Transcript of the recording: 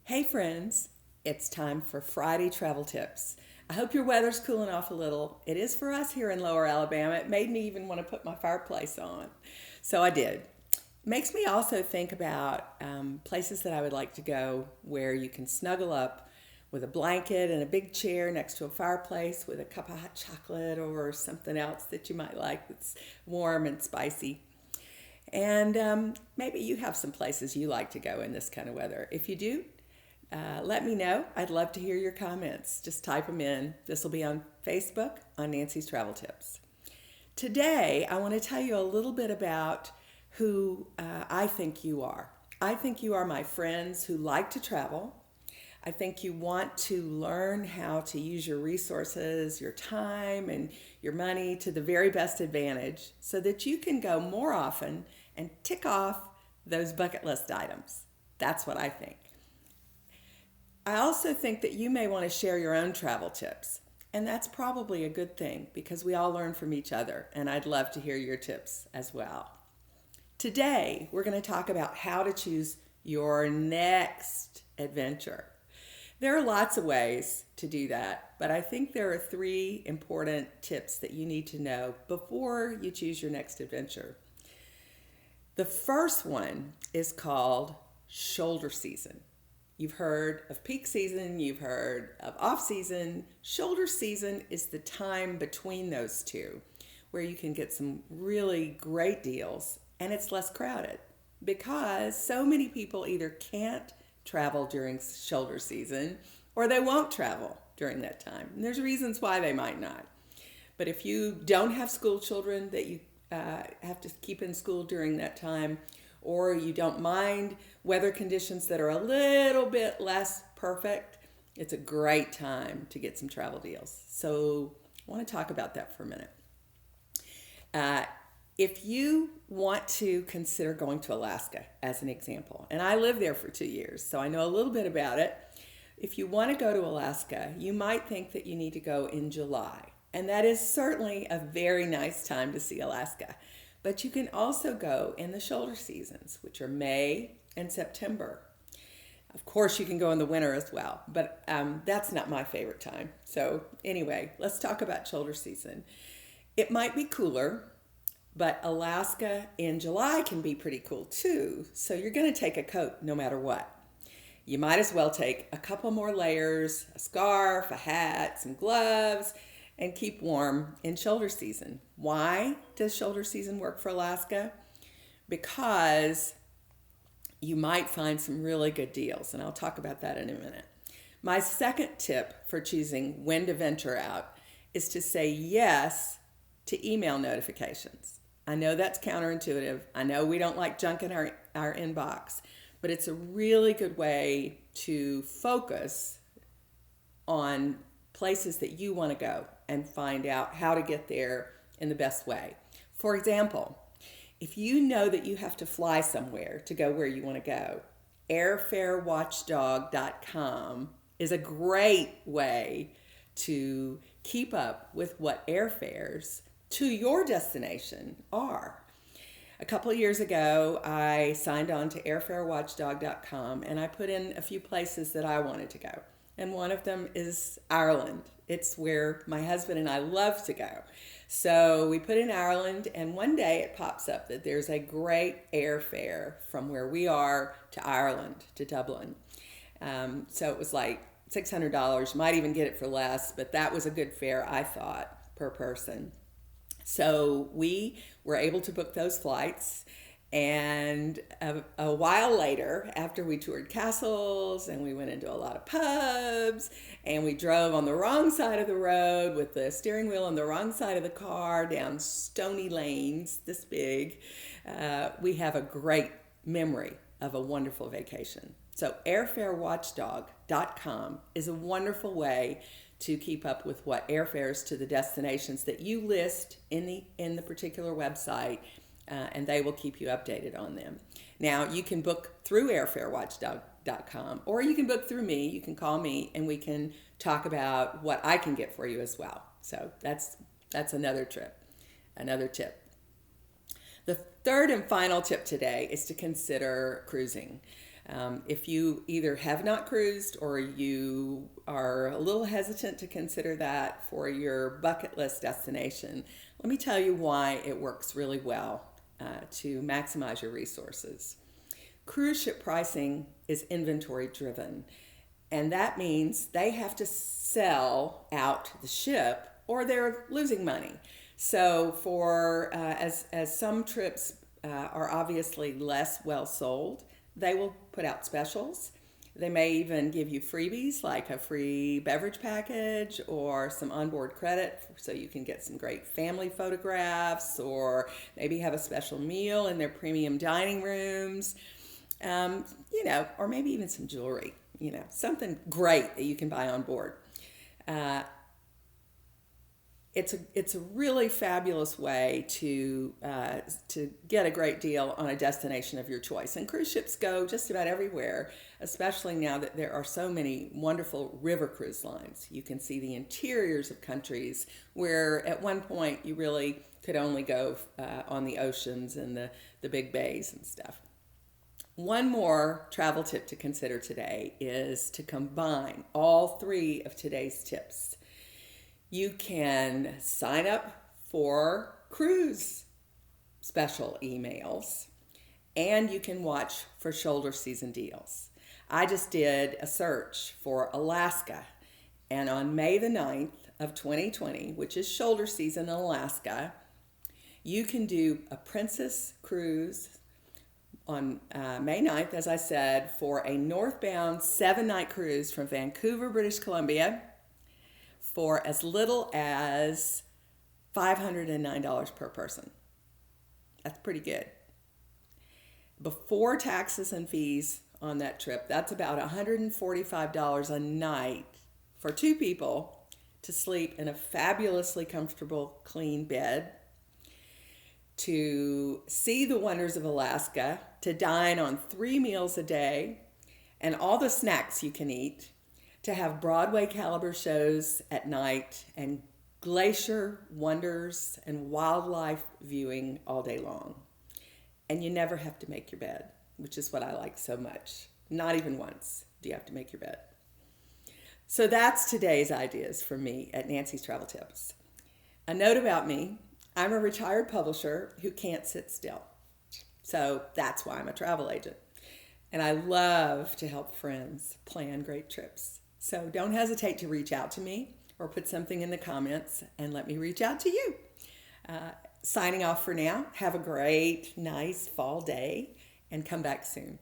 Hey friends, it's time for Friday travel tips. I hope your weather's cooling off a little. It is for us here in Lower Alabama. It made me even want to put my fireplace on. So I did. Makes me also think about places that I would like to go where you can snuggle up with a blanket and a big chair next to a fireplace with a cup of hot chocolate or something else that you might like that's warm and spicy. And maybe you have some places you like to go in this kind of weather. If you do, let me know. I'd love to hear your comments. Just type them in. This will be on Facebook on Nancy's Travel Tips. Today, I want to tell you a little bit about who I think you are. I think you are my friends who like to travel. I think you want to learn how to use your resources, your time, and your money to the very best advantage so that you can go more often and tick off those bucket list items. That's what I think. I also think that you may want to share your own travel tips. And that's probably a good thing because we all learn from each other, and I'd love to hear your tips as well. Today, we're going to talk about how to choose your next adventure. There are lots of ways to do that, but I think there are three important tips that you need to know before you choose your next adventure. The first one is called shoulder season. You've heard of peak season, you've heard of off season. Shoulder season is the time between those two where you can get some really great deals and it's less crowded because so many people either can't travel during shoulder season or they won't travel during that time. And there's reasons why they might not. But if you don't have school children that you have to keep in school during that time, or you don't mind weather conditions that are a little bit less perfect, it's a great time to get some travel deals. So I want to talk about that for a minute. If you want to consider going to Alaska as an example, and I lived there for 2 years, so I know a little bit about it. If you want to go to Alaska, you might think that you need to go in July. And that is certainly a very nice time to see Alaska. But you can also go in the shoulder seasons, which are May and September. Of course, you can go in the winter as well, but that's not my favorite time. So anyway, let's talk about shoulder season. It might be cooler, but Alaska in July can be pretty cool too. So you're going to take a coat no matter what. You might as well take a couple more layers, a scarf, a hat, some gloves, and keep warm in shoulder season. Why does shoulder season work for Alaska? Because you might find some really good deals, and I'll talk about that in a minute. My second tip for choosing when to venture out is to say yes to email notifications. I know that's counterintuitive. I know we don't like junk in our inbox, but it's a really good way to focus on places that you want to go and find out how to get there in the best way. For example, if you know that you have to fly somewhere to go where you want to go, airfarewatchdog.com is a great way to keep up with what airfares to your destination are. A couple of years ago, I signed on to airfarewatchdog.com and I put in a few places that I wanted to go. And one of them is Ireland. It's where my husband and I love to go. So we put in Ireland, and one day it pops up that there's a great airfare from where we are to Ireland, to Dublin. So it was like $600, might even get it for less, but that was a good fare, I thought, per person. So we were able to book those flights. And a while later, after we toured castles and we went into a lot of pubs and we drove on the wrong side of the road with the steering wheel on the wrong side of the car down stony lanes this big, we have a great memory of a wonderful vacation. So airfarewatchdog.com is a wonderful way to keep up with what airfares to the destinations that you list in the particular website. And they will keep you updated on them. Now, you can book through airfarewatchdog.com or you can book through me. You can call me and we can talk about what I can get for you as well. So that's another tip. The third and final tip today is to consider cruising. If you either have not cruised or you are a little hesitant to consider that for your bucket list destination, let me tell you why it works really well to maximize your resources. Cruise ship pricing is inventory driven, and that means they have to sell out the ship or they're losing money. So as some trips are obviously less well sold, they will put out specials. They may even give you freebies like a free beverage package or some onboard credit so you can get some great family photographs, or maybe have a special meal in their premium dining rooms, or maybe even some jewelry, something great that you can buy on board. It's a really fabulous way to get a great deal on a destination of your choice. And cruise ships go just about everywhere, especially now that there are so many wonderful river cruise lines. You can see the interiors of countries where at one point you really could only go on the oceans and the big bays and stuff. One more travel tip to consider today is to combine all three of today's tips. You can sign up for cruise special emails, and you can watch for shoulder season deals. I just did a search for Alaska, and on May the 9th of 2020, which is shoulder season in Alaska, you can do a Princess cruise on May 9th, as I said, for a northbound 7-night cruise from Vancouver, British Columbia, for as little as $509 per person. That's pretty good. Before taxes and fees on that trip, that's about $145 a night for two people to sleep in a fabulously comfortable, clean bed, to see the wonders of Alaska, to dine on 3 meals a day and all the snacks you can eat, to have Broadway caliber shows at night, and glacier wonders and wildlife viewing all day long. And you never have to make your bed, which is what I like so much. Not even once do you have to make your bed. So that's today's ideas from me at Nancy's Travel Tips. A note about me: I'm a retired publisher who can't sit still. So that's why I'm a travel agent. And I love to help friends plan great trips. So don't hesitate to reach out to me or put something in the comments and let me reach out to you. Signing off for now. Have a great, nice fall day and come back soon.